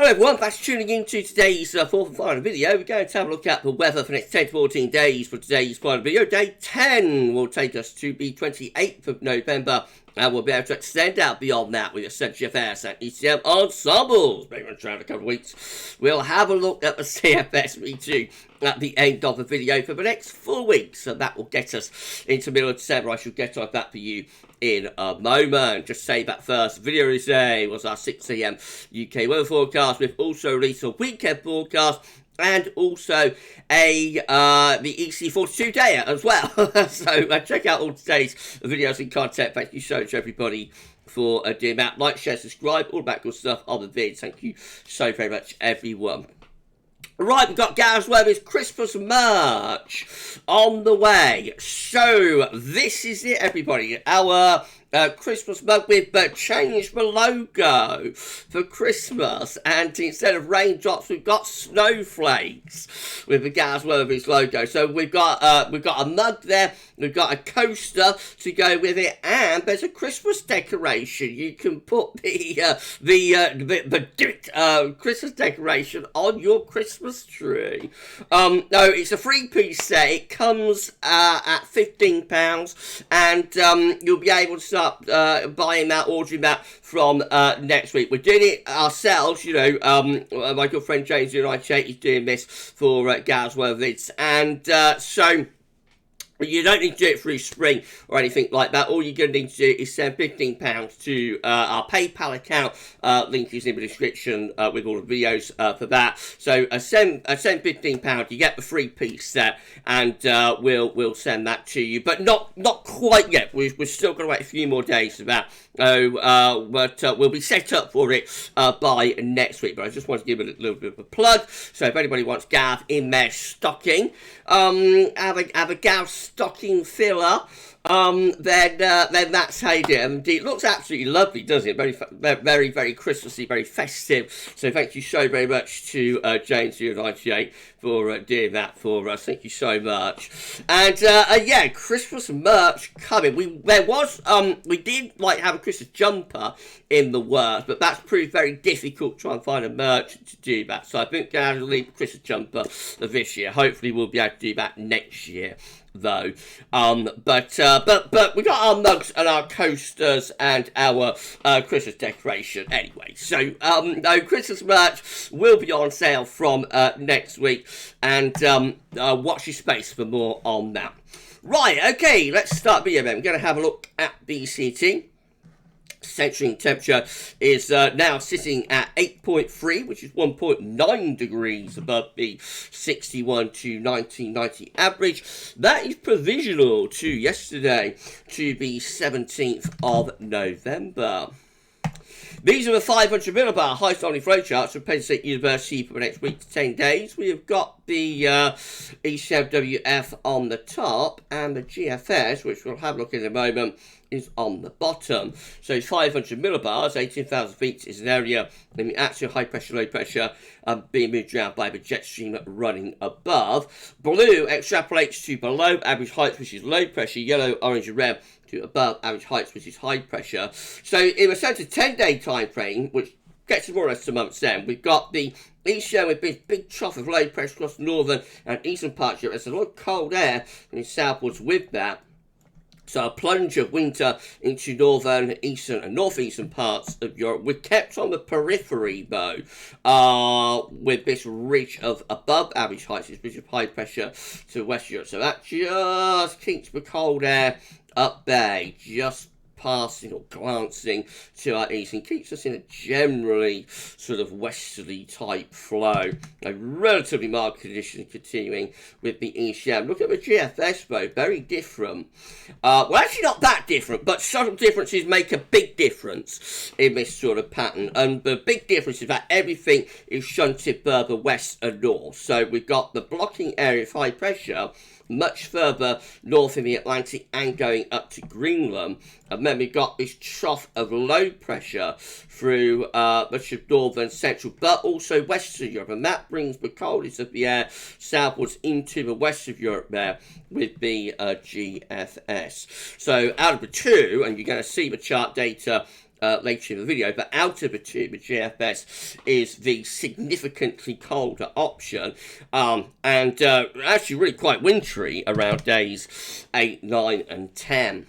Hello everyone, thanks for tuning in to today's fourth and final video. We're going to have a look at the weather for the next 10 to 14 days for today's final video. Day 10 will take us to the 28th of November, and we'll be able to extend out beyond that with the GFS and ECM ensembles. Maybe in a couple of weeks, we'll have a look at the CFS V2 at the end of the video for the next 4 weeks, and that will get us into the middle of December. I shall get on that for you in a moment. Just say that first video of the day was our 6 AM UK weather forecast. We've also released a weekend forecast and also the EC42 day as well. So check out all today's videos and content. Thank you so much everybody for doing that. Like, share, subscribe, all that good stuff on the vids. Thank you so very much everyone. Right, we've got GavsWeatherVids Christmas merch on the way. So, this is it, everybody. Our Christmas mug. We've changed the logo for Christmas, and instead of raindrops, we've got snowflakes with the GavsWeatherVids logo. So we've got a mug there. We've got a coaster to go with it, and there's a Christmas decoration. You can put the Christmas decoration on your Christmas tree. No, it's a 3-piece set. It comes at £15, and you'll be able to start buying that, ordering that from next week. We're doing it ourselves, you know. My good friend James United is doing this for GavsWeatherVids, and so you don't need to do it through Spring or anything like that. All you're going to need to do is send £15 to our PayPal account. Link is in the description with all the videos for that. So send £15. You get the 3-piece set, and we'll send that to you. But not quite yet. We're still going to wait a few more days for that. But we'll be set up for it by next week. But I just want to give it a little bit of a plug. So if anybody wants Gav in their stocking, have a Gav stocking filler, then that's how you do it. And it looks absolutely lovely, doesn't it? Very, very Christmassy, very festive. So thank you so very much to James 098 for doing that for us. Thank you so much. And yeah, Christmas merch coming. We did have a Christmas jumper in the works, but that's proved very difficult to try and find a merchant to do that. So I think I'm going to leave the Christmas jumper this year. Hopefully we'll be able to do that next year, though. But we got our mugs and our coasters and our Christmas decoration anyway. So no, Christmas merch will be on sale from next week, and watch your space for more on that. Right, okay, let's start the event. We're going to have a look at BCT. Centering temperature is now sitting at 8.3, which is 1.9 degrees above the 61 to 1990 average. That is provisional to yesterday, to the 17th of November. These are the 500 millibar Height Anomalies flowcharts from Penn State University for the next week to 10 days. We have got the ECMWF on the top, and the GFS, which we'll have a look at in a moment, is on the bottom. So 500 millibars, 18,000 feet is an area in the actual high pressure, low pressure being moved around by the jet stream running above. Blue extrapolates to below average heights, which is low pressure. Yellow, orange and red to above average heights, which is high pressure. So in a sense, a 10-day time frame, which gets more or less to month's end, we've got the east with this big trough of low pressure across the northern and eastern parts of Europe. There's a lot of cold air in southwards with that. So a plunge of winter into northern, eastern and northeastern parts of Europe. We're kept on the periphery, though, with this ridge of above average heights, this ridge of high pressure to West Europe. So that just keeps the cold air up there, just passing or glancing to our east, and keeps us in a generally sort of westerly type flow. A relatively mild condition continuing with the ECM. Look at the GFS though, very different. Well, actually not that different, but subtle differences make a big difference in this sort of pattern. And the big difference is that everything is shunted further west and north. So we've got the blocking area of high pressure much further north in the Atlantic and going up to Greenland. And then we've got this trough of low pressure through much of northern, central, but also western Europe. And that brings the coldest of the air southwards into the west of Europe there with the GFS. So out of the two, and you're going to see the chart data later in the video, but out of the two, the GFS is the significantly colder option, and actually really quite wintry around days 8, 9 and 10.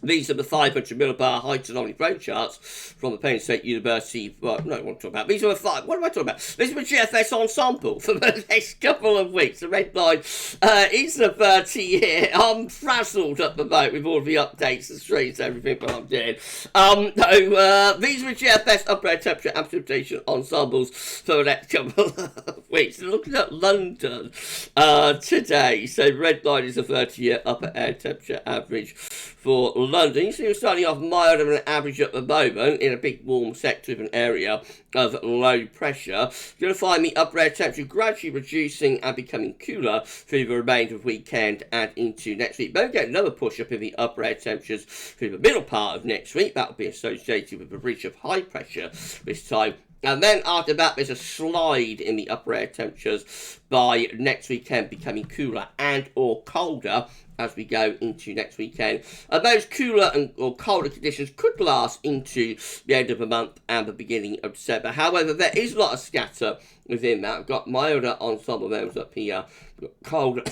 These are the 500 millibar height anomaly flow charts from the Penn State University. Well, no, what am I talking about? These are the five. What am I talking about? This is the GFS Ensemble for the next couple of weeks. The red line is the 30 here. I'm frazzled at the moment with all the updates, the streams, everything that I'm doing. These are the GFS upgrade temperature and precipitation ensembles for the next couple of weeks. Looking at London today. So red line is the 30-year upper air temperature average for London. You see we're starting off milder than average at the moment in a big warm sector of an area of low pressure. You're going to find the upper air temperature gradually reducing and becoming cooler through the remainder of the weekend and into next week. But we get another push up in the upper air temperatures through the middle part of next week. That will be associated with the reach of high pressure this time. And then after that, there's a slide in the upper air temperatures by next weekend, becoming cooler and or colder as we go into next weekend. And those cooler or colder conditions could last into the end of the month and the beginning of December. However, there is a lot of scatter within that. We've got milder ensemble members up here. We've got colder,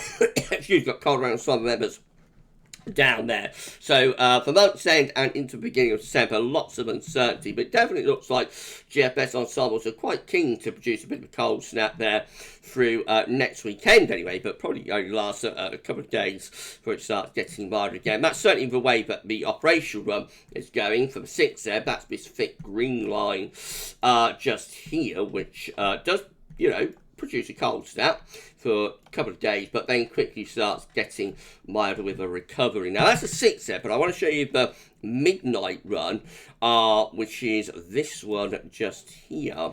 got colder ensemble members down there. So for month's end and into the beginning of December, lots of uncertainty, but it definitely looks like GFS ensembles are quite keen to produce a bit of a cold snap there through next weekend anyway, but probably only lasts a couple of days before it starts getting milder again. That's certainly the way that the operational run is going for the 6 there. That's this thick green line just here, which does, produce a cold snap for a couple of days, but then quickly starts getting milder with a recovery. Now that's a 6 there, but I want to show you the midnight run, which is this one just here,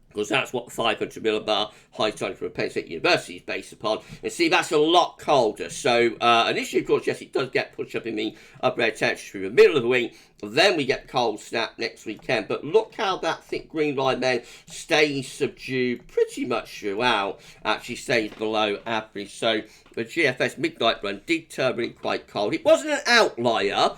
because that's what the 500 millibar high tide from Penn State University is based upon. And see, that's a lot colder. So initially, of course, yes, it does get pushed up in the upper air temperature through the middle of the week. Then we get cold snap next weekend. But look how that thick green line then stays subdued pretty much throughout. Actually stays below average. So the GFS midnight run did turn really quite cold. It wasn't an outlier.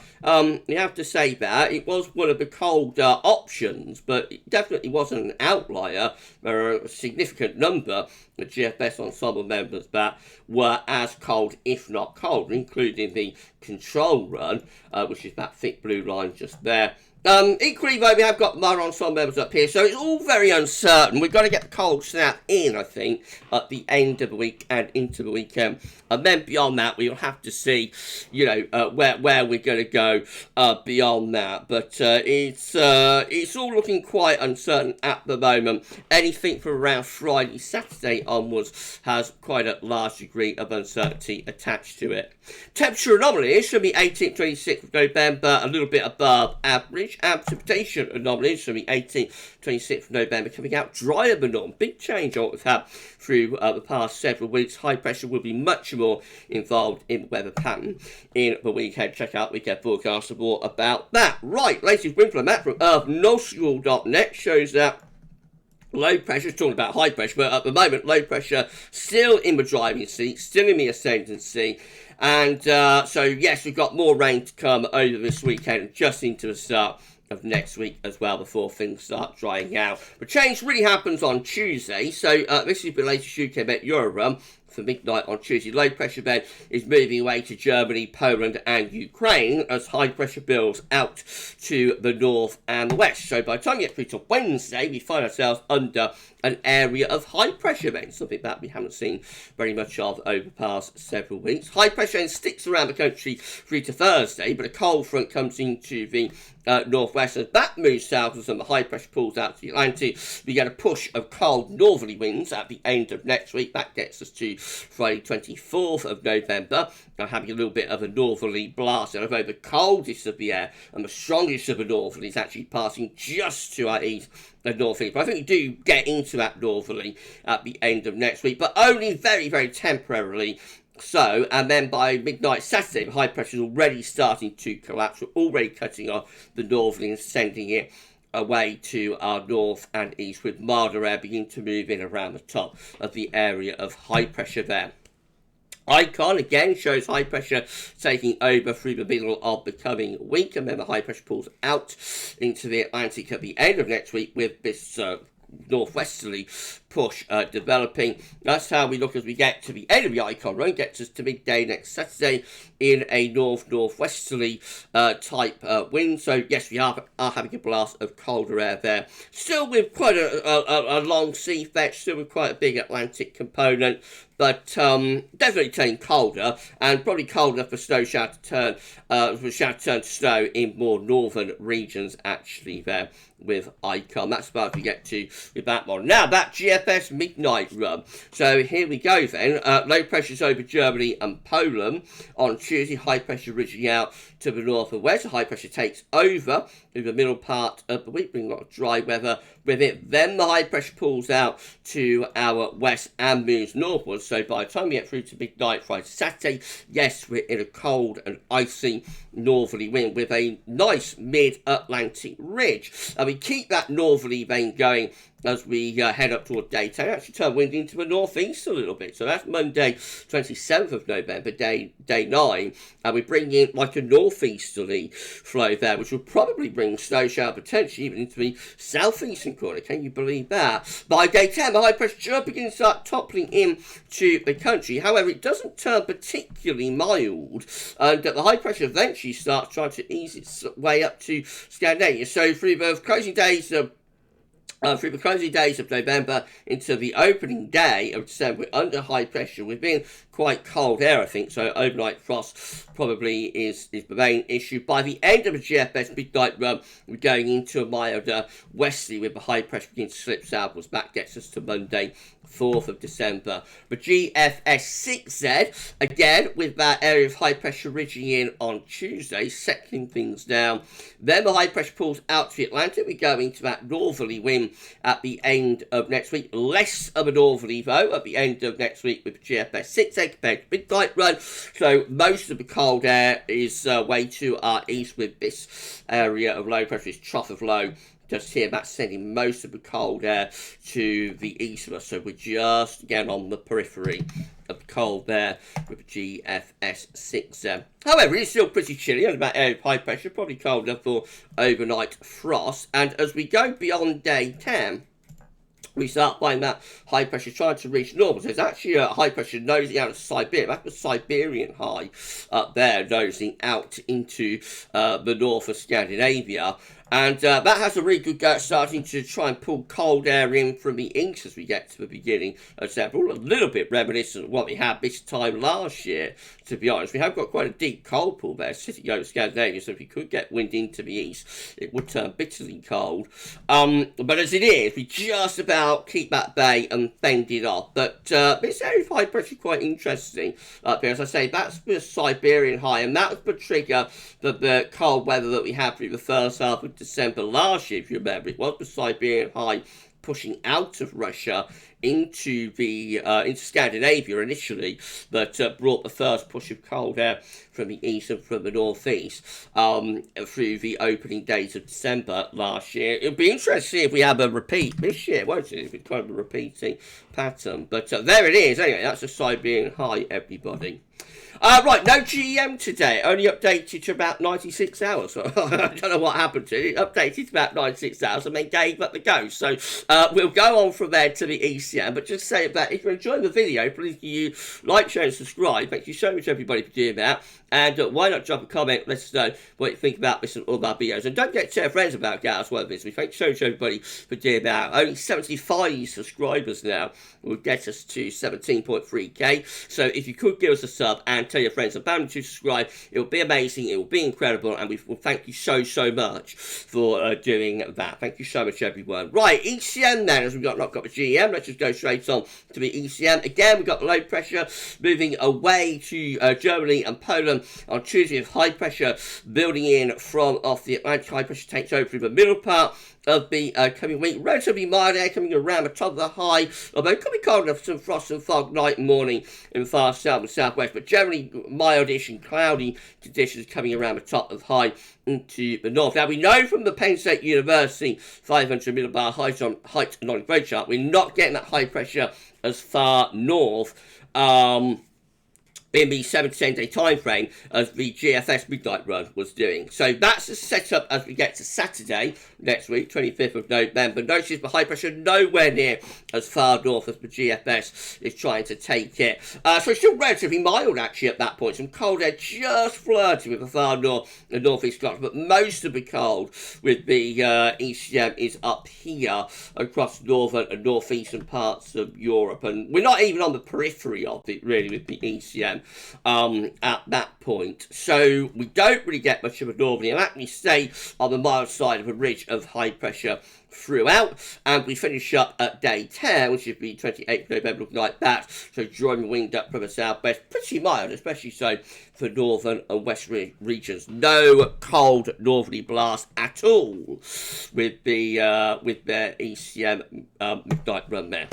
You have to say that. It was one of the colder options, but it definitely wasn't an outlier. There are a significant number of GFS ensemble members that were as cold, if not colder, including the control run, which is that thick blue line just there. Equally, though, we have got more ensemble members up here, so it's all very uncertain. We've got to get the cold snap in, I think, at the end of the week and into the weekend. And then beyond that, we'll have to see, where we're going to go beyond that. But it's all looking quite uncertain at the moment. Anything from around Friday, Saturday onwards has quite a large degree of uncertainty attached to it. Temperature anomalies should be 18th, 26th of November, a little bit above average. And precipitation anomalies should be 18th, 26th of November, coming out drier than normal. Big change on what we've had through the past several weeks. High pressure will be much more involved in the weather pattern in the weekend. Check out Weekend Forecast for more about that. Right, latest Windflow Map from Northerly.net shows that low pressure, talking about high pressure, but at the moment, low pressure still in the driving seat, still in the ascendancy. And so, yes, we've got more rain to come over this weekend, just into the start of next week as well, before things start drying out. But change really happens on Tuesday. So this is the latest UK Met Euro run for midnight on Tuesday. Low pressure then is moving away to Germany, Poland and Ukraine as high pressure builds out to the north and the west. So by the time we get through to Wednesday, we find ourselves under an area of high pressure then, something that we haven't seen very much of over the past several weeks. High pressure then sticks around the country through to Thursday, but a cold front comes into the northwest. As that moves south and the high pressure pulls out to the Atlantic, we get a push of cold northerly winds at the end of next week. That gets us to Friday 24th of November. Now having a little bit of a northerly blast, and although the coldest of the air and the strongest of the northerly is actually passing just to our east and northeast. But I think we do get into that northerly at the end of next week, but only very, very temporarily. So, and then by midnight Saturday, the high pressure is already starting to collapse. We're already cutting off the northerly and sending it away to our north and east, with milder air beginning to move in around the top of the area of high pressure there. Icon again shows high pressure taking over through the middle of the coming week, and then the high pressure pulls out into the Atlantic at the end of next week with this northwesterly push developing. That's how we look as we get to the end of the icon run, gets us to midday next Saturday in a northwesterly type wind. So yes, we are having a blast of colder air there, still with quite a long sea fetch, still with quite a big Atlantic component, but definitely turning colder, and probably cold enough for snow shower to turn to snow in more northern regions actually there with icon. That's about as we get to with that one. Now that GFS midnight run. So here we go then. Low pressures over Germany and Poland on Tuesday. High pressure reaching out to the north and west. The high pressure takes over in the middle part of the week, bringing a lot of dry weather with it. Then the high pressure pulls out to our west and moves northwards. So by the time we get through to midnight Friday, Saturday, yes, we're in a cold and icy northerly wind with a nice mid-Atlantic ridge. And we keep that northerly vein going as we head up toward day 10. Actually turn wind into the northeast a little bit. So that's Monday, 27th of November, day 9. And we bring in like a northeasterly flow there, which will probably bring snow shower potentially even into the southeastern corner. Can you believe that? By day 10, the high pressure just begins to start toppling in to the country. However, it doesn't turn particularly mild, and the high pressure eventually starts trying to ease its way up to Scandinavia. So through the closing days of November into the opening day of December, we're under high pressure. We've been quite cold air, I think, so overnight frost probably is the main issue. By the end of the GFS midnight run, we're going into a milder westerly with the high pressure beginning to slip southwards. That gets us to Monday, 4th of December. The GFS 6Z, again, with that area of high pressure ridging in on Tuesday, settling things down. Then the high pressure pulls out to the Atlantic. We go into that northerly wind at the end of next week. Less of a northerly, though, at the end of next week with the GFS 6Z compared to midnight run. So most of the cold air is way to our east with this area of low pressure, this trough of low just here. That's sending most of the cold air to the east of us. So we're just again on the periphery of the cold there with the GFS 6. However, it's still pretty chilly and about area of high pressure, probably cold enough for overnight frost. And as we go beyond day 10, we start finding that high pressure trying to reach normal. So there's actually a high pressure nosing out of Siberia. That's the Siberian high up there, nosing out into the north of Scandinavia. And that has a really good go at starting to try and pull cold air in from the east as we get to the beginning of September. A little bit reminiscent of what we had this time last year, to be honest. We have got quite a deep cold pull there sitting over Scandinavia, so if we could get wind into the east, it would turn bitterly cold. But as it is, we just about keep that bay and fend it off. But this area of high pressure is quite interesting up here. As I say, that's the Siberian high, and that was the trigger for the cold weather that we had through the first half of December last year, if you remember. It was the Siberian high pushing out of Russia into Scandinavia initially, that brought the first push of cold air from the east and from the northeast through the opening days of December last year. It'll be interesting if we have a repeat this year, won't it? It's kind of a repeating pattern. But there it is. Anyway, that's a Siberian high, everybody. Right, no GEM today, only updated to about 96 hours. I don't know what happened to it. Updated to about 96 hours and then gave up the ghost. So we'll go on from there to the ECM, but just say that if you're enjoying the video, please you like, share and subscribe. Thank you so much everybody for doing that. And why not drop a comment, let us know what you think about this and all of our videos. And don't forget to tell friends about GavsWeatherVids. Thank you so much everybody for doing that. Only 75 subscribers now will get us to 17.3k. So if you could give us a sub and tell your friends about them to subscribe, it will be amazing, it will be incredible, and we will thank you so much for doing that. Thank you so much everyone. Right, ECM then, as we've not got the GEM, let's just go straight on to the ECM. Again, we've got the low pressure moving away to Germany and Poland on Tuesday, with high pressure building in from off the Atlantic. High pressure takes over through the middle part of the coming week. Relatively mild air coming around the top of the high, although it could be cold enough for some frost and fog night and morning in the far south and southwest, but generally mildish and cloudy conditions coming around the top of high into the north. Now we know from the Penn State University 500 millibar height anomalies road chart, we're not getting that high pressure as far north in the 7 to 10 day time frame as the GFS midnight run was doing. So that's the setup as we get to Saturday next week, 25th of November. Notice the high pressure nowhere near as far north as the GFS is trying to take it. So it's still relatively mild actually at that point. Some cold air just flirting with the far north and northeast Scotland, but most of the cold with the ECM is up here across northern and northeastern parts of Europe, and we're not even on the periphery of it really with the ECM at that point. So we don't really get much of a northerly and actually stay on the mild side of a ridge of high pressure throughout, and we finish up at day 10, which is the 28th of November, looking like that. So drawing the wind up from the southwest, pretty mild, especially so for northern and western regions. No cold northerly blast at all with the ECM midnight run there.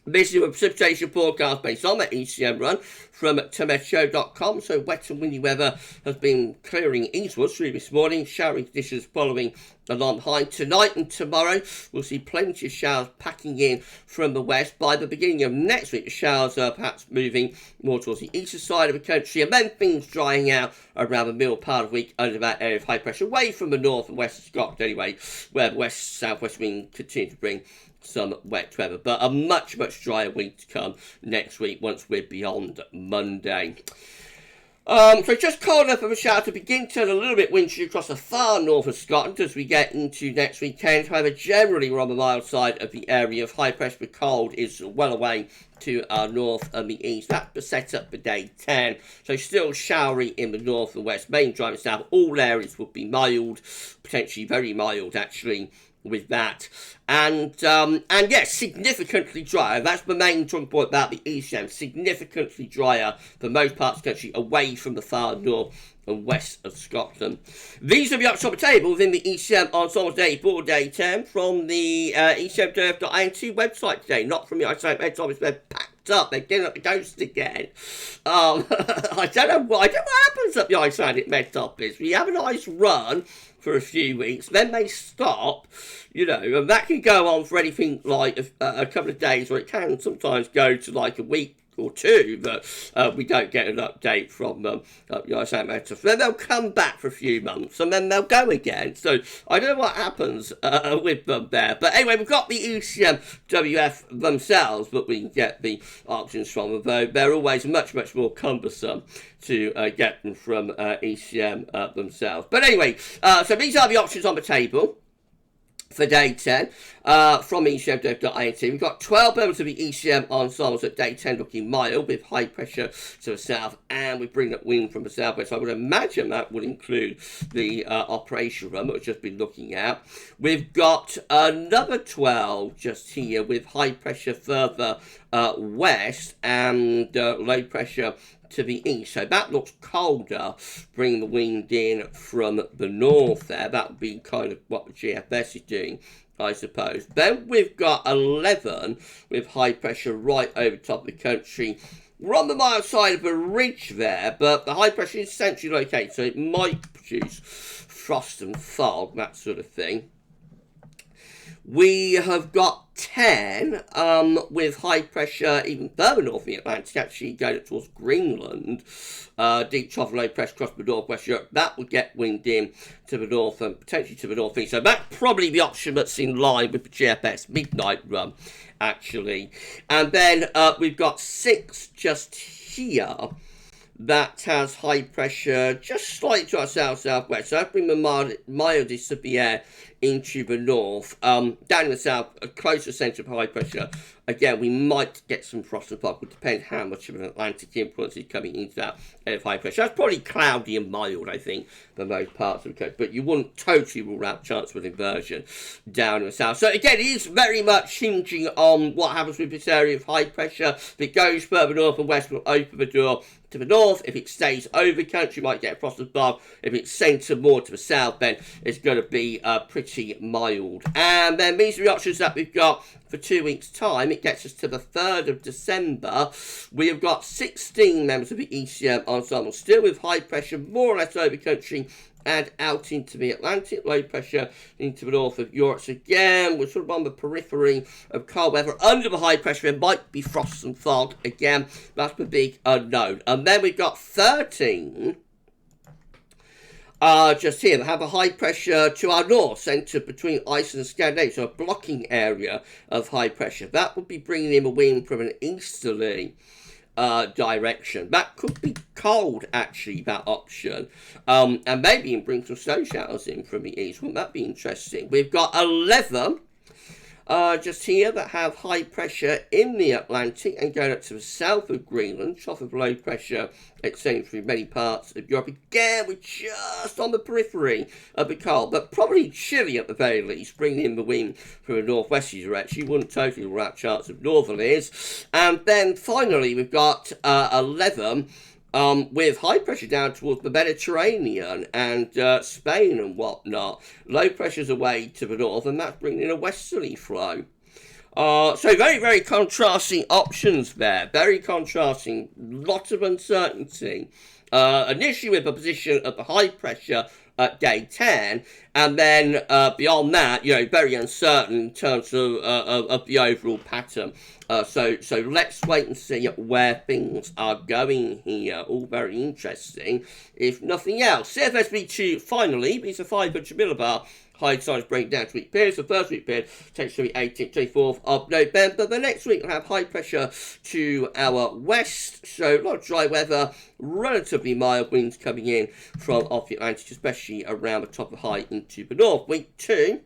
This is a precipitation forecast based on that ECM run from temp.com. So wet and windy weather has been clearing eastwards through this morning. Showery conditions following along behind. Tonight and tomorrow we'll see plenty of showers packing in from the west. By the beginning of next week, the showers are perhaps moving more towards the eastern side of the country, and then things drying out around the middle part of the week under that area of high pressure, away from the north and west of Scotland anyway, where the west-southwest wind continue to bring some wet weather, but a much drier week to come next week once we're beyond Monday. So just cold enough of a shower to begin to turn a little bit wintry across the far north of Scotland as we get into next weekend. However, generally we're on the mild side of the area of high pressure. The cold is well away to our north and the east. That's the setup for day 10. So still showery in the north and west, main dry in the south. All areas would be mild, potentially very mild actually with that, and yes, significantly drier. That's the main talking point about the ECM. Significantly drier for most parts of the country, away from the far north and west of Scotland. These are the up top table within the ECM Ensembles Day for Day 10 from the ecmdf.int website today, not from the ISO Ensembles. They're packed up. They're getting up the ghost again. I don't know what happens at the Icelandic Met Office. We have a nice run for a few weeks, then they stop, and that can go on for anything like a couple of days, or it can sometimes go to like a week or two that we don't get an update from them. Then they'll come back for a few months and then they'll go again. So I don't know what happens with them there. But anyway, we've got the ECM WF themselves, but we can get the options from them, though they're always much more cumbersome to get them from ECM themselves. But anyway, so these are the options on the table for day 10 from ecmdf.int. We've got 12 members of the ECM ensembles at day 10 looking mild with high pressure to the south, and we bring up wind from the southwest. I would imagine that would include the operation run that we've just been looking at. We've got another 12 just here with high pressure further west and low pressure to the east. So that looks colder, bringing the wind in from the north there. That would be kind of what the GFS is doing, I suppose. Then we've got 11 with high pressure right over top of the country. We're on the mild side of a ridge there, but the high pressure is centrally located, so it might produce frost and fog, that sort of thing. We have got 10 with high pressure even further north in the Atlantic, actually going up towards Greenland. Deep trough low pressure across the northwest Europe. That would get wind in to the north and potentially to the northeast. So that's probably the option that's in line with the GFS midnight run, actually. And then we've got 6 just here that has high pressure just slightly to our southwest. So that's bring the mildest of the air into the north. Down in the south, a closer centre of high pressure. Again, we might get some frost and fog. It would depend how much of an Atlantic influence is coming into that area of high pressure. That's probably cloudy and mild, I think, for most parts of the coast. But you wouldn't totally rule out chance of inversion down in the south. So again, it is very much hinging on what happens with this area of high pressure. If it goes further north and west, we'll open the door to the north. If it stays over country, might get a frost and fog. If it's centred more to the south, then it's going to be pretty mild. And then these are the options that we've got for 2 weeks' time. It gets us to the 3rd of December. We have got 16 members of the ECM ensemble, still with high pressure, more or less over country and out into the Atlantic. Low pressure into the north of Europe. So again, we're sort of on the periphery of cold weather. Under the high pressure, there might be frost and fog again. That's the big unknown. And then we've got 13. Just here, they have a high pressure to our north, centred between Iceland and Scandinavia, so a blocking area of high pressure. That would be bringing in a wind from an easterly direction. That could be cold, actually, that option. And maybe even bring some snow showers in from the east. Wouldn't that be interesting? We've got 11 just here that have high pressure in the Atlantic and going up to the south of Greenland, trough of low pressure extending through many parts of Europe. Again, we're just on the periphery of the cold, but probably chilly at the very least, bringing in the wind from a northwesterly direction. You wouldn't totally rule out chance of northerlies. And then finally, we've got 11 with high pressure down towards the Mediterranean and Spain and whatnot. Low pressure's away to the north, and that's bringing in a westerly flow. So very, very contrasting options there. Very contrasting. Lot of uncertainty. Initially with a position at the high pressure at day 10, and then beyond that, very uncertain in terms of the overall pattern. So let's wait and see where things are going here. All very interesting, if nothing else. CFS V2 finally is a 500 millibar high size breakdown to week periods. The first week period takes to the 18th, 24th of November. The next week we'll have high pressure to our west, so a lot of dry weather, relatively mild winds coming in from off the Atlantic, especially around the top of high into the north. Week 2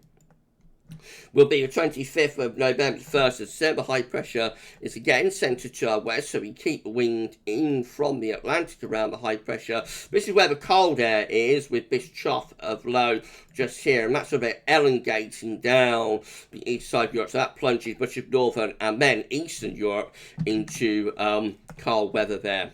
will be the 25th of November, 1st of December. High pressure is again centred to our west, so we keep the wind in from the Atlantic around the high pressure. This is where the cold air is, with this trough of low just here, and that's a bit elongating down the east side of Europe, so that plunges much of northern and then eastern Europe into cold weather there.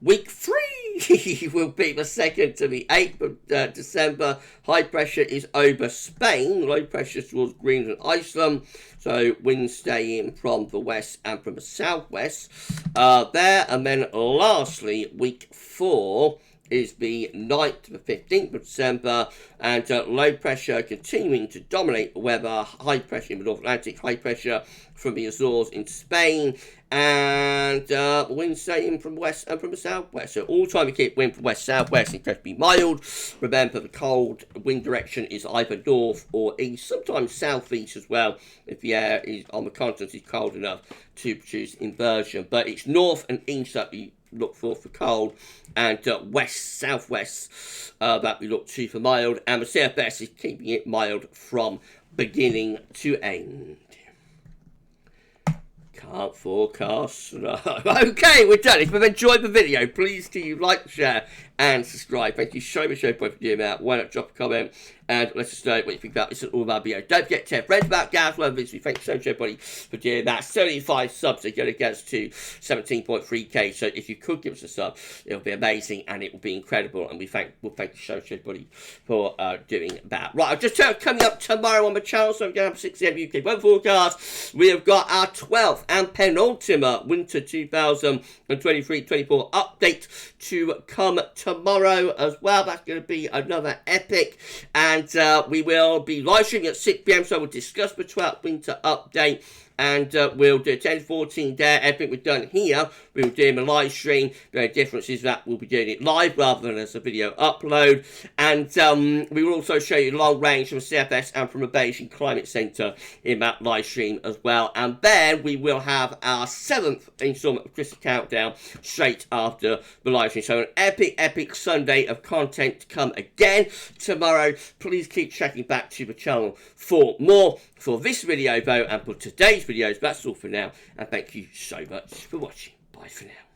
Week 3 will be the 2nd to the 8th of December. High pressure is over Spain. Low pressure towards Greenland and Iceland. So winds stay in from the west and from the southwest there. And then lastly, week 4 is the 9th to the 15th of December, and low pressure continuing to dominate the weather. High pressure in the North Atlantic, high pressure from the Azores into Spain, and winds staying from the west and from the southwest. So all time we keep wind from west southwest, incredibly mild. Remember, the cold wind direction is either north or east, sometimes southeast as well, if the air is on the continent is cold enough to produce inversion. But it's north and east that we look for cold, and west, southwest that we look to for mild, and the CFS is keeping it mild from beginning to end. Can't forecast. No. Okay, we're done. If you've enjoyed the video, please do like, share, and subscribe. Thank you so much for doing that. Why not drop a comment and let us know what you think about this and all of our videos. Don't forget to have read about GavsWeatherVids. We thank you so much, everybody, for doing that. 75 subs are going to get us to 17.3k. So if you could give us a sub, it'll be amazing and it will be incredible. And we'll thank you so much, everybody, for doing that. Right, I've just coming up tomorrow on the channel. So we're going to have 6 AM UK weather forecast. We have got our 12th and penultimate winter 2023-24 update to come tomorrow as well. That's going to be another epic, and we will be live streaming at 6 PM, so we'll discuss the 12th winter update, and we'll do 10-14 there. Everything we've done here, we'll do a live stream. The only difference is that we'll be doing it live rather than as a video upload, and we will also show you long range from CFS and from a Beijing Climate Centre in that live stream as well. And then we will have our 7th installment of Christmas Countdown straight after the live stream. So an epic Sunday of content to come again tomorrow. Please keep checking back to the channel for more. For this video though, and for today's videos, that's all for now, and thank you so much for watching. Bye for now.